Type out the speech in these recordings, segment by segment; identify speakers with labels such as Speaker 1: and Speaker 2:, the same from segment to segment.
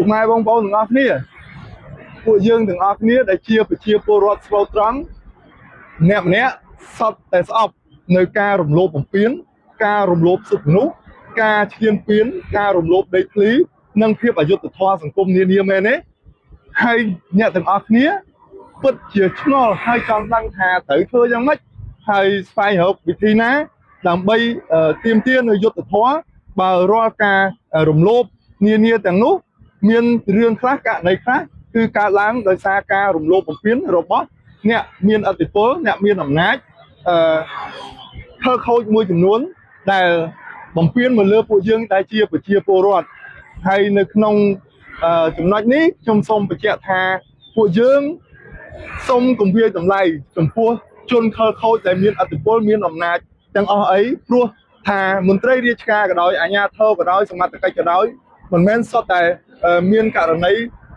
Speaker 1: ពុកម៉ែបងប្អូនទាំងអស់គ្នាពួកយើងទាំងអស់គ្នាដែលជាប្រជាពលរដ្ឋស្មោះត្រង់ម្នាក់សុទ្ធតែស្អប់នៅការរំលោភបំពានការរំលោភសិទ្ធិមនុស្សការឈ្លានពានការរំលោភដីធ្លីនិងភាពអយុត្តិធម៌សង្គមនានាមែនទេហើយអ្នកទាំងអស់គ្នាពិតជាឆ្ងល់ហើយចង់ដឹងថាត្រូវធ្វើយ៉ាងម៉េចហើយស្វែងរកវិធីណាដើម្បីទាមទារនៅយុត្តិធម៌បើរាល់ការរំលោភនានាទាំងនោះមានរឿងខ្លះករណីខ្លះគឺកើតឡើងដោយសារការរំលោភបំពានរបស់អ្នកមានឥទ្ធិពលអ្នកមានអំណាចខលខូចមួយចំនួនដែលបំពានមកលើពួកយើងដែលជាប្រជាពលរដ្ឋហើយនៅក្នុងចំណុចនេះខ្ញុំសូមបញ្ជាក់ថាពួកយើងសូមគំរាមតម្លៃចំពោះជនខលខូចដែលមានឥទ្ធិពលមានអំណាចទាំងអស់អីព្រោះថាមន្ត្រីរាជការក៏ដោយអាជ្ញាធរក៏ដោយសមត្ថកិច្ចក៏ដោយមិនមែនសុទ្ធតែមានករណី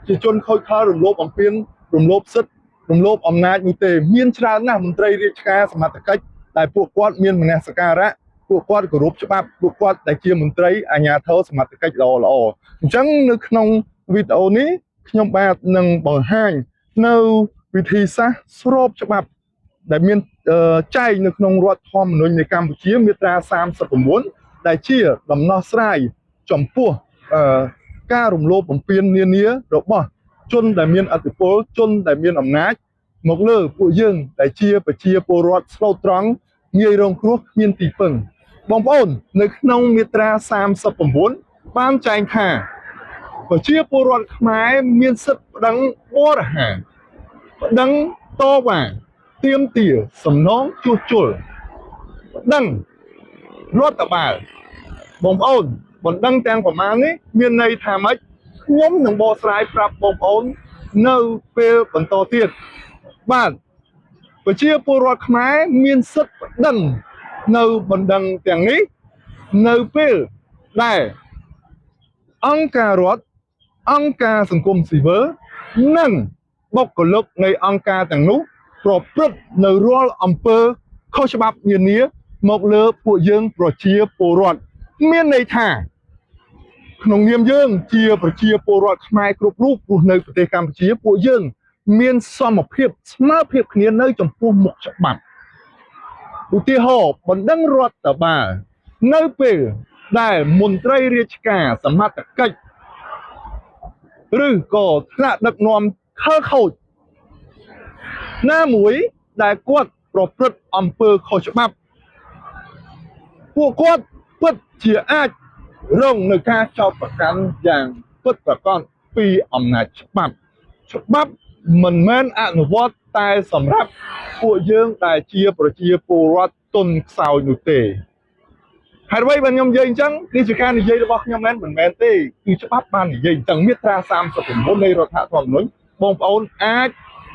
Speaker 1: ជាជនខូចខលរំលោភបំពានរំលោភសិទ្ធិរំលោភអំណាចនោះទេមានច្រើនណាស់មន្ត្រីរាជការសមត្ថកិច្ចដែលពួកគាត់មានមនសិការៈពួកគាត់គោរពច្បាប់ពួកគាត់ដែលជាមន្ត្រីអាជ្ញាធរសមត្ថកិច្ចល្អអញ្ចឹងនៅក្នុងវីដេអូនេះខ្ញុំបាទនឹងបង្ហាញនៅវិធីសាស្ត្រស្របច្បាប់ដែលមានចែងនៅក្នុងរដ្ឋធម្មនុញ្ញនៃកម្ពុជាមាត្រា39ដែលជាដំណោះស្រាយចំពោះការរំលោភបំពាននានារបស់ជនដែលមានឥទ្ធិពលជនដែលមានអំណាចមកលើពួកយើងដែលជាប្រជាពលរដ្ឋស្លូតត្រង់ងាយរងគ្រោះគ្មានទីពឹងបងប្អូននៅក្នុងមាត្រា39បានចែងថាប្រជាពលរដ្ឋខ្មែរមានសិទ្ធិប្តឹងបរិហាប្តឹងតវ៉ាទាមទារសំណងជួសជុលប្តឹងរដ្ឋបាលបងប្អូនបណ្ដឹងទាំងប្រមាណនេះមានន័យថាម៉េចខ្ញុំនឹងបកស្រាយប្រាប់បងប្អូននៅពេលបន្តទៀតបាទប្រជាពលរដ្ឋខ្មែរមានសិទ្ធិប្តឹងនៅបណ្ដឹងទាំងនេះនៅពេលដែលអង្គការរដ្ឋអង្គការសង្គមស៊ីវិលនិងបុគ្គលិកនៃអង្គការទាំងនោះប្រព្រឹត្តនៅរាល់អំពើខុសច្បាប់នានាមកលើពួកយើងប្រជាពលរដ្ឋមានន័យថាក្នុងនាមយើងជាប្រជាពលរដ្ឋខ្មែរគ្រប់រូបរស់នៅប្រទេសកម្ពុជាពួកយើងមានសមភាពស្មើភាពគ្នានៅចំពោះមុខច្បាប់ឧទាហរណ៍បណ្ដឹងរដ្ឋបាលនៅពេលដែលមន្ត្រីរាជការសមត្ថកិច្ចឬក៏ថ្នាក់ដឹកនាំខលខូចណាមួយដែលគាត់ប្រព្រឹត្តអំពើខុសច្បាប់ពួកគាត់ពិតជាអាចរងនឹងការចោទប្រកាន់យ៉ាងពិតប្រាកដពីអំណាចច្បាប់មិនមែនអនុវត្តតែសម្រាប់ពួកយើងដែលជាប្រជាពលរដ្ឋទុនខ្សោយនោះទេហើយអ្វីបើខ្ញុំនិយាយអញ្ចឹងនេះជាការនិយាយរបស់ខ្ញុំមិនមែនទេគឺច្បាប់បាននិយាយអញ្ចឹងមាត្រា39នៃរដ្ឋធម្មនុញ្ញបងប្អូនអាច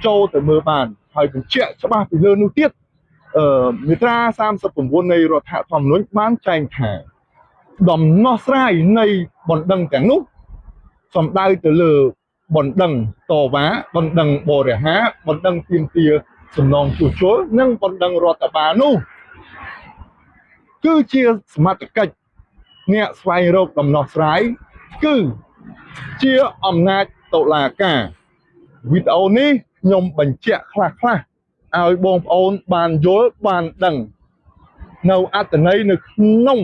Speaker 1: ចូលទៅមើលបានហើយបញ្ជាក់ច្បាស់ពីលើនោះទៀតមាត្រា39នៃរដ្ឋធម្មនុញ្ញបានចែងថាដំណោះស្រាយនៃបណ្ដឹងទាំងនោះសំដៅទៅលើបណ្ដឹងតវ៉ាបណ្ដឹងបរិហាបណ្ដឹងទាមទារសំណងជួសជុលនិងបណ្ដឹងរដ្ឋបាលនោះគឺជាសមត្ថកិច្ចអ្នកស្វែងរកដំណោះស្រាយគឺជាអំណាចតុលាការវីដេអូនេះខ្ញុំបញ្ជាក់ខ្លះឲ្យបងប្អូនបានយល់បានដឹងនៅអត្ថន័យនៅក្នុង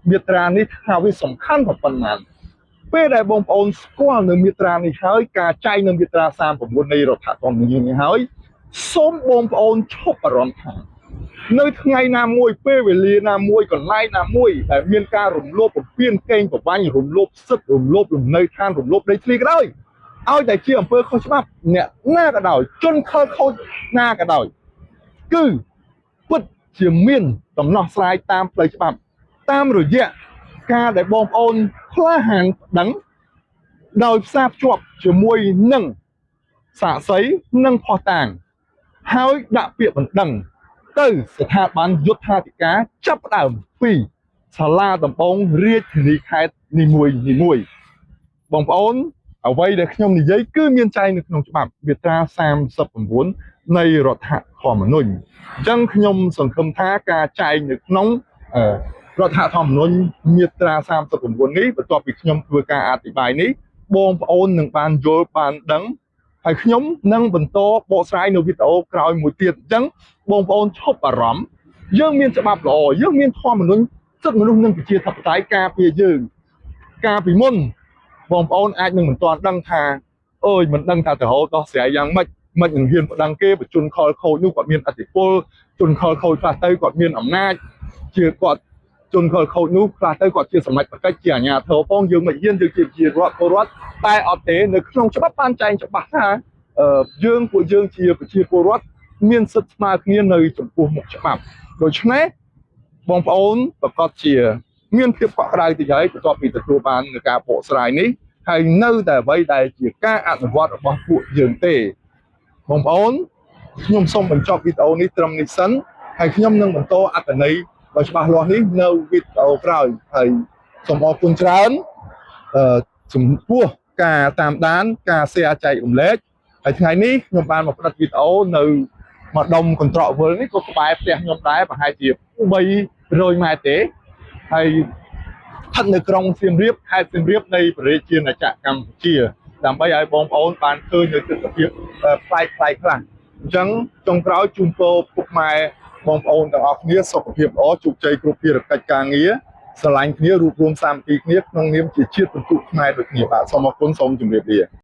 Speaker 1: មាត្រានេះថាវាសំខាន់ប៉ុណ្ណាពេលដែលបងប្អូនស្គាល់នៅមាត្រានេះហើយការចែងនៅមាត្រា39នៃរដ្ឋធម្មនុញ្ញនេះហើយសូមបងប្អូនឈប់អារម្មណ៍ថានៅថ្ងៃណាមួយពេលវេលាណាមួយកន្លែងណាមួយដែលមានការរំលោភបំពានកេងប្រវ័ញ្ចរំលោភសិទ្ធិរំលោភលំនៅឋានរំលោភដីធ្លីក៏ដោយឲ្យតែជាអំពើខុសច្បាប់អ្នកណាក៏ដោយជនខលខូចណាក៏ដោយគឺពិតជាមានដំណោះស្រាយតាមផ្លូវច្បាប់តាមរយៈការដែលបងប្អូនក្លាហានប្តឹងដោយផ្សារភ្ជាប់ជាមួយនឹងសាក្សីនិងភស្តុតាងហើយដាក់ពាក្យបណ្ដឹងទៅស្ថាប័នយុត្ថាធិការចាប់ផ្ដើមពីសាលាដំបងរាជធានីខេត្តនីមួយបងប្អូនអ្វីដែលខ្ញុំនិយាយគឺមានចែងនៅក្នុងច្បាប់មាត្រា39នៃរដ្ឋធម្មនុញ្ញអញ្ចឹងខ្ញុំសង្ឃឹមថាការចែងនៅក្នុងរដ្ឋធម្មនុញ្ញមាត្រា39នេះបន្ទាប់ពីខ្ញុំធ្វើការអធិប្បាយនេះ បងប្អូននឹងបានយល់បានដឹងហើយខ្ញុំនឹងបន្តបកស្រាយនៅវីដេអូក្រោយមួយទៀតអញ្ចឹងបងប្អូនឈប់អារម្មណ៍យើងមានច្បាប់ល្អយើងមានធម៌មនុស្សសិទ្ធិមនុស្សនិងប្រជាធិបតេយ្យការពារយើងការពីមុនបងប្អូនអាចនឹងមិនទាន់ដឹងថាអើយមិនដឹងថាទៅរហូតដោះស្រាយយ៉ាងម៉េចមិននឹងហ៊ានប្តឹងគេបជនខលខូចនោះគាត់មានអធិពលជនខលខូចខ្លះទៅគាត់មានអំណាចជាគាត់ជនខលខូចនោះខ្លះទៅគាត់ជាសម្ដេចបកិច្ចជាអាជ្ញាធរផងយើងមិនហ៊ានយើងជារដ្ឋពលរដ្ឋតែអត់ទេនៅក្នុងច្បាប់បានចែងច្បាស់ថាពួកយើងជាប្រជាពលរដ្ឋមានសិទ្ធិស្មើគ្នានៅចំពោះមុខច្បាប់ដូច្នេះបងប្អូនប្រកាសជាមានភាពកក់ក្ដៅតិចហើយបន្ទាប់ពីទទួលបាននៅការបកស្រាយនេះហើយនៅតែអ្វីដែលជាការអនុវត្តរបស់ពួកយើងទេបងប្អូនខ្ញុំសូមបញ្ចប់វីដេអូនេះត្រឹមនេះសិនហើយខ្ញុំនឹងបន្តអត្ថន័យដ៏ច្បាស់លាស់នេះនៅវីដេអូក្រោយហើយសូមអរគុណច្រើនចំពោះការតាមដានការ share ចែករំលែកហើយថ្ងៃនេះខ្ញុំបានមកផ្ដិតវីដេអូនៅម្ដុំកន្ត្រកវិលនេះក៏ក្បែរផ្ទះខ្ញុំដែរប្រហែលជា300ម៉ែត្រទេហើយស្ថិតនៅក្រុងសៀមរាបខេត្តសៀមរាបនៃប្រជាជាតិណាចក្រកម្ពុជាដើម្បីឲ្យបងប្អូនបានឃើញនៅទស្សនវិជ្ជាផ្លែកខ្លះអញ្ចឹងចុងក្រោយជូនពរពុកម៉ែបងប្អូនទាំងអស់គ្នាសុខភាពល្អជោគជ័យគ្រប់ភារកិច្ចការងារស្រឡាញ់គ្នារួបរวมសាមគ្គីគ្នាក្នុងនាមជាជាតិពិន្ទុខ្មែរដូចគ្នាបាទសូមអរគុណសូមជម្រាបលា